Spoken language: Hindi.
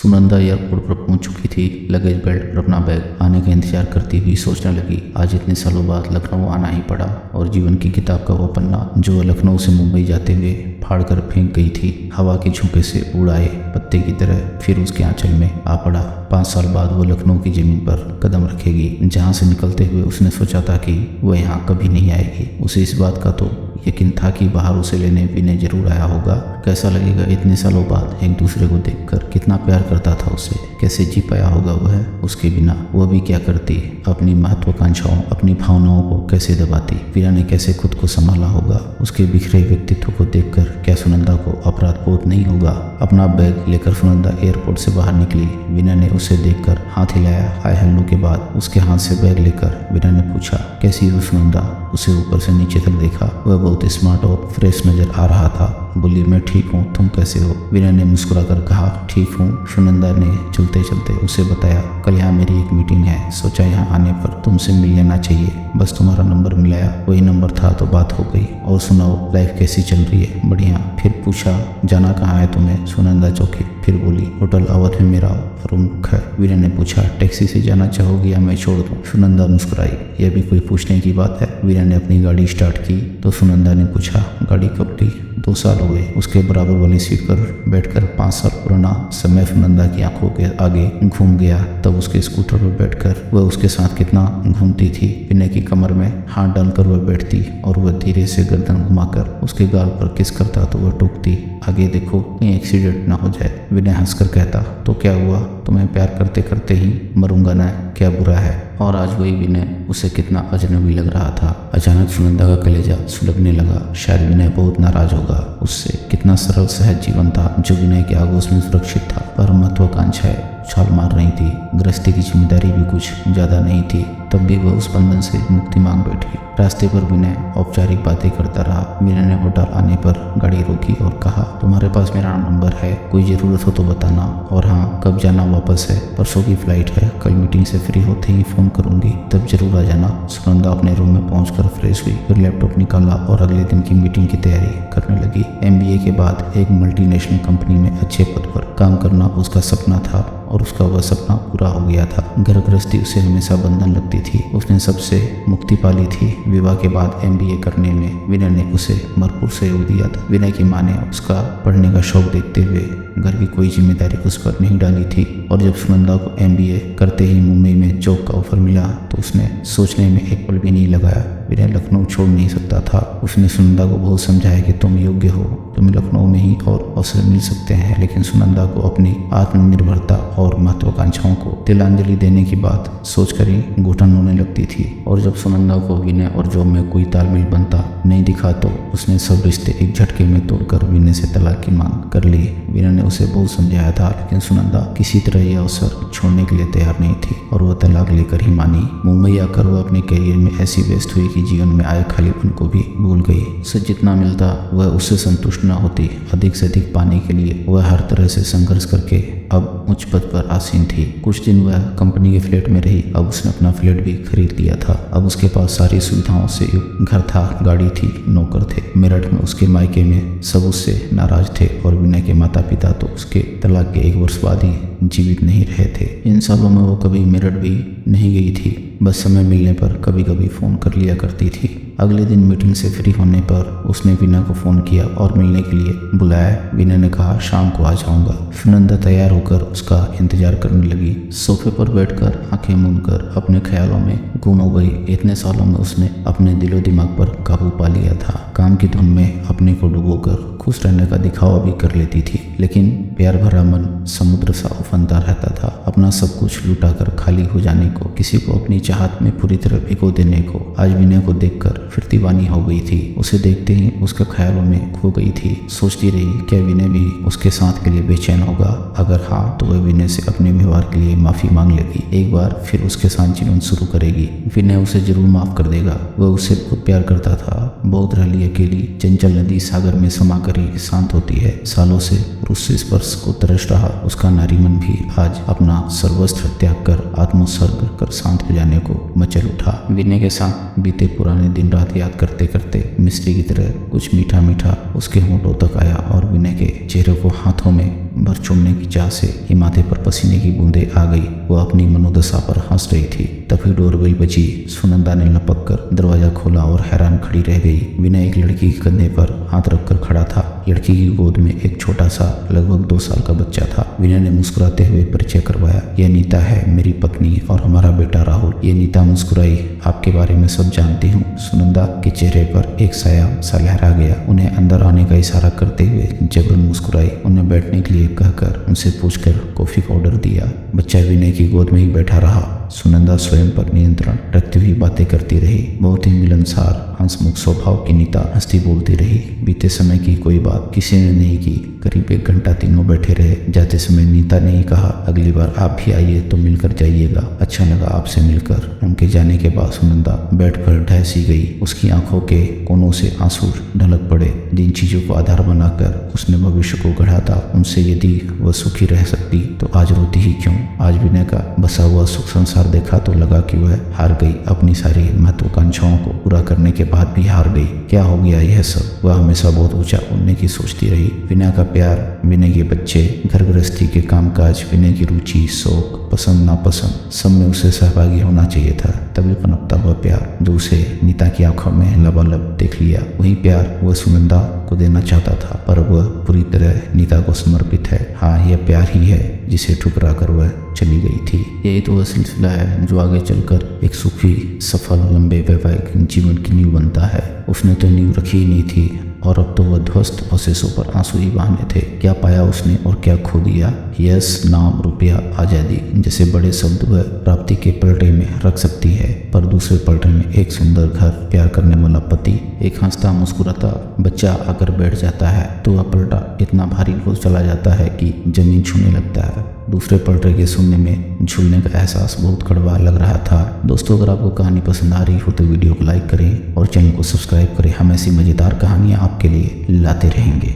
सुनंदा एयरपोर्ट पर पहुंच चुकी थी। लगेज बेल्ट पर अपना बैग आने का इंतजार करती हुई सोचने लगी, आज इतने सालों बाद लखनऊ आना ही पड़ा और जीवन की किताब का वो पन्ना जो वह लखनऊ से मुंबई जाते हुए फाड़ कर फेंक गई थी, हवा के झोंके से उड़ आए पत्ते की तरह फिर उसके आंचल में आ पड़ा। 5 साल बाद वो लखनऊ की जमीन पर कदम रखेगी जहाँ से निकलते हुए उसने सोचा था कि वह यहाँ कभी नहीं आएगी। उसे इस बात का तो यकीन था कि बाहर उसे लेने पीने जरूर आया होगा। कैसा लगेगा इतने सालों बाद एक दूसरे को देखकर, कितना प्यार करता था उसे, कैसे जी पाया होगा वह उसके बिना। वह भी क्या करती, अपनी महत्वाकांक्षाओं अपनी भावनाओं को कैसे दबाती, वीना ने कैसे खुद को संभाला होगा। उसके बिखरे व्यक्तित्व को देखकर क्या सुनंदा को अपराध बोध नहीं होगा। अपना बैग लेकर सुनंदा एयरपोर्ट से बाहर निकली। वीना ने उसे देखकर हाथ हिलाया। हाय हेलो के बाद उसके हाथ से बैग लेकर वीना ने पूछा, कैसी हो सुनंदा। उसे ऊपर से नीचे तक देखा। वह बहुत स्मार्ट और फ्रेश नजर आ रहा था। बोली, मैं ठीक हूँ, तुम कैसे हो। वीना ने मुस्कुराकर कहा, ठीक हूँ। सुनंदा ने चलते चलते उसे बताया, कल यहाँ मेरी एक मीटिंग है, सोचा यहाँ आने पर तुमसे मिल लेना चाहिए, बस तुम्हारा नंबर मिलाया, वही नंबर था तो बात हो गई। और सुनाओ, लाइफ कैसी चल रही है। बढ़िया। फिर पूछा, जाना कहाँ है तुम्हें। सुनंदा चौंकी, फिर बोली, होटल अवध में मेरा रूम है। वीना ने पूछा, टैक्सी से जाना चाहोगी या मैं छोड़ दूँ। सुनंदा मुस्कुराई, यह भी कोई पूछने की बात है। वीना ने अपनी गाड़ी स्टार्ट की तो सुनंदा ने पूछा, गाड़ी कब ली। 2 साल हुए। उसके बराबर वाली सीट पर बैठकर 5 साल पुराना समय सुनंदा की आंखों के आगे घूम गया। तब उसके स्कूटर पर बैठकर वह उसके साथ कितना घूमती थी। वीना की कमर में हाथ डालकर वह बैठती और वह धीरे से गर्दन घुमाकर उसके गाल पर किस करता तो वह टोकती, आगे देखो कहीं एक्सीडेंट ना हो जाए। विनय हंसकर कहता, तो क्या हुआ, तुम्हें प्यार करते करते ही मरूंगा ना, क्या बुरा है। और आज वही विनय उसे कितना अजनबी लग रहा था। अचानक सुनंदा का कलेजा सुलगने लगा। शायद विनय बहुत नाराज होगा उससे। कितना सरल सहज जीवन था जो विनय के आगोश में सुरक्षित था, पर महत्वाकांक्षाएं उछाल मार रही थी। गृहस्थी की जिम्मेदारी भी कुछ ज्यादा नहीं थी। तब भी वह उस बंधन से मुक्ति मांग बैठी। रास्ते पर विनय औपचारिक बातें करता रहा। विनय ने होटल आने पर गाड़ी रोकी और कहा, तुम्हारे पास मेरा नंबर है, कोई ज़रूरत हो तो बताना। और हाँ, कब जाना वापस है। परसों की फ्लाइट है, कल मीटिंग से फ्री होते ही फ़ोन करूंगी, तब जरूर आ जाना। सुनंदा अपने रूम में पहुंचकर फ्रेश हुई, फिर लैपटॉप निकाला और अगले दिन की मीटिंग की तैयारी करने लगी। MBA के बाद एक मल्टीनेशनल कंपनी में अच्छे पद पर काम करना उसका सपना था और उसका वह सपना पूरा हो गया था। घर गृहस्थी उसे हमेशा बंधन लगती थी। उसने सबसे मुक्ति पाली थी। विवाह के बाद MBA करने में विनय ने उसे भरपूर सहयोग दिया था। विनय की माँ ने उसका पढ़ने का शौक देखते हुए घर की कोई जिम्मेदारी उस पर नहीं डाली थी। और जब सुनंदा को MBA करते ही मुंबई में जॉब का ऑफर मिला तो उसने सोचने में एक पल भी नहीं लगाया। विनय लखनऊ छोड़ नहीं सकता था। उसने सुनंदा को बहुत समझाया कि तुम योग्य हो, तुम्हें लखनऊ में ही और अवसर मिल सकते हैं। लेकिन सुनंदा को अपनी आत्मनिर्भरता और महत्वाकांक्षाओं को तिलांजलि देने की बात सोचकर ही घुटन होने लगती थी। और जब सुनंदा को विनय और जॉब में कोई तालमेल बनता नहीं दिखा तो उसने सब रिश्ते एक झटके में तोड़कर विनय से तलाक की मांग कर ली। विनय ने उसे बहुत समझाया था, लेकिन सुनंदा किसी तरह यह अवसर छोड़ने के लिए तैयार नहीं थी और वह तलाक लेकर ही मानी। मुंबई आकर वह अपने करियर में ऐसी व्यस्त हुई कि जीवन में आए खालीपन को भी भूल गई। उसे जितना मिलता वह उससे संतुष्ट न होती। अधिक से अधिक पाने के लिए वह हर तरह से संघर्ष करके अब उच्च पद पर आसीन थी। कुछ दिन वह कंपनी के फ्लैट में रही। अब उसने अपना फ्लैट भी खरीद लिया था। अब उसके पास सारी सुविधाओं से युक्त घर था, गाड़ी थी, नौकर थे। मेरठ में उसके मायके में सब उससे नाराज थे और विनय के माता पिता तो उसके तलाक के 1 वर्ष बाद ही जीवित नहीं रहे थे। इन सालों में वो कभी मेरठ भी नहीं गई थी, बस समय मिलने पर कभी कभी फ़ोन कर लिया करती थी। अगले दिन मीटिंग से फ्री होने पर उसने वीना को फ़ोन किया और मिलने के लिए बुलाया। वीना ने कहा, शाम को आ जाऊंगा। सुनंदा तैयार होकर उसका इंतजार करने लगी। सोफे पर बैठकर आंखें मूंदकर अपने ख्यालों में गुम हो गई। इतने सालों में उसने अपने दिलो दिमाग पर काबू पा लिया था। काम की धुन में अपने को डुबोकर खुश रहने का दिखावा भी कर लेती थी, लेकिन प्यार भरा मन समुद्र सा उफनता रहता था। अपना सब कुछ लुटाकर खाली हो जाने को, किसी को अपनी चाहत में पूरी तरह भिगो देने को आज विनय को देखकर फिर दीवानी हो गई थी। उसे देखते ही उसके ख्यालों में खो गई थी। सोचती रही, क्या विनय भी उसके साथ के लिए बेचैन होगा। अगर हाँ तो वह विनय से अपने व्यवहार के लिए माफी मांग लेगी। एक बार फिर उसके साथ जीवन शुरू करेगी। विनय उसे जरूर माफ कर देगा। वह उसे बहुत प्यार करता था। बहुत रली अकेली चंचल नदी सागर में समाकर ही शांत होती है। सालों से उस स्पर्श को तरस रहा उसका नारी मन भी आज अपना सर्वस्व त्याग कर आत्मोत्सर्ग कर शांत हो जाने को मचल उठा। विनय के साथ बीते पुराने दिन रात याद करते करते मिस्त्री की तरह कुछ मीठा मीठा उसके होंठों तक आया और विनय के चेहरे को हाथों में भर चूमने की चाह से कि माथे पर पसीने की बूंदें आ गई। वो अपनी मनोदशा पर हंस रही थी। तभी डोरबेल बजी। सुनंदा ने लपक कर दरवाजा खोला और हैरान खड़ी रह गई। विनय एक लड़की के कंधे पर हाथ रखकर खड़ा था। लड़की की गोद में एक छोटा सा लगभग 2 साल का बच्चा था। विनय ने मुस्कुराते हुए परिचय करवाया। यह नीता है, मेरी पत्नी, और हमारा बेटा राहुल। ये नीता मुस्कुराई। आपके बारे में सब जानती हूँ। सुनंदा के चेहरे पर एक साया सा लहरा गया। उन्हें अंदर आने का इशारा करते हुए जबरन मुस्कुराई। उन्हें बैठने के लिए कहकर उनसे पूछकर कॉफी का ऑर्डर दिया। बच्चा विनय की गोद में ही बैठा रहा। सुनंदा स्वयं पर नियंत्रण रखती हुई बातें करती रही। बहुत ही मिलनसार हंसमुख स्वभाव की नीता हंसती बोलती रही। बीते समय की कोई बात किसी ने नहीं की। करीब 1 घंटा तीनों बैठे रहे। जाते समय नीता ने ही कहा, अगली बार आप भी आइए तो मिलकर जाइएगा। अच्छा लगा आपसे मिलकर। उनके जाने के बाद सुनंदा बेड पर ढह सी गई। उसकी आंखों के कोनों से आंसू ढलक पड़े। जिन चीजों को आधार बनाकर उसने भविष्य को गढ़ा था, उनसे यदि वह सुखी रह सकती तो आज रोती ही क्यों। आज विनय का बसा हुआ सुख संसार देखा तो लगा कि वह हार गई। अपनी सारी महत्वाकांक्षाओं को पूरा करने के बाद भी हार गई। क्या हो गया यह सब। वह हमेशा बहुत ऊंचा उड़ने की सोचती रही। विनय का प्यार, विनय के बच्चे, घर गृहस्थी के कामकाज, विनय की रुचि, शौक, पसंद नापसंद, सब में उसे सहभागी होना चाहिए था। तभी पनपता हुआ प्यार जो उसे नीता की आंखों में लबालब देख लिया, वही प्यार वह सुनंदा को देना चाहता था। पर वह पूरी तरह नीता को समर्पित है। हाँ, यह प्यार ही है जिसे ठुकरा कर वह चली गई थी। यही तो वह सिलसिला है जो आगे चलकर एक सुखी, सफल, लंबे वैवाहिक जीवन की नींव बनता है। उसने तो नींव रखी ही नहीं थी और अब तो वह ध्वस्त अवशेषों पर आंसू ही बहाने थे। क्या पाया उसने और क्या खो दिया। यश, नाम, रुपया, आजादी जैसे बड़े शब्द वह प्राप्ति के पलटे में रख सकती है, पर दूसरे पलटे में एक सुंदर घर, प्यार करने वाला पति, एक हंसता मुस्कुराता बच्चा आकर बैठ जाता है तो वह पलटा इतना भारी हो चला जाता है कि जमीन छूने लगता है। दूसरे पलटे के सुनने में झूलने का एहसास बहुत कड़वा लग रहा था। दोस्तों, अगर आपको कहानी पसंद आ रही हो तो वीडियो को लाइक करें और चैनल को सब्सक्राइब करें। हम ऐसी मज़ेदार कहानियाँ आपके लिए लाते रहेंगे।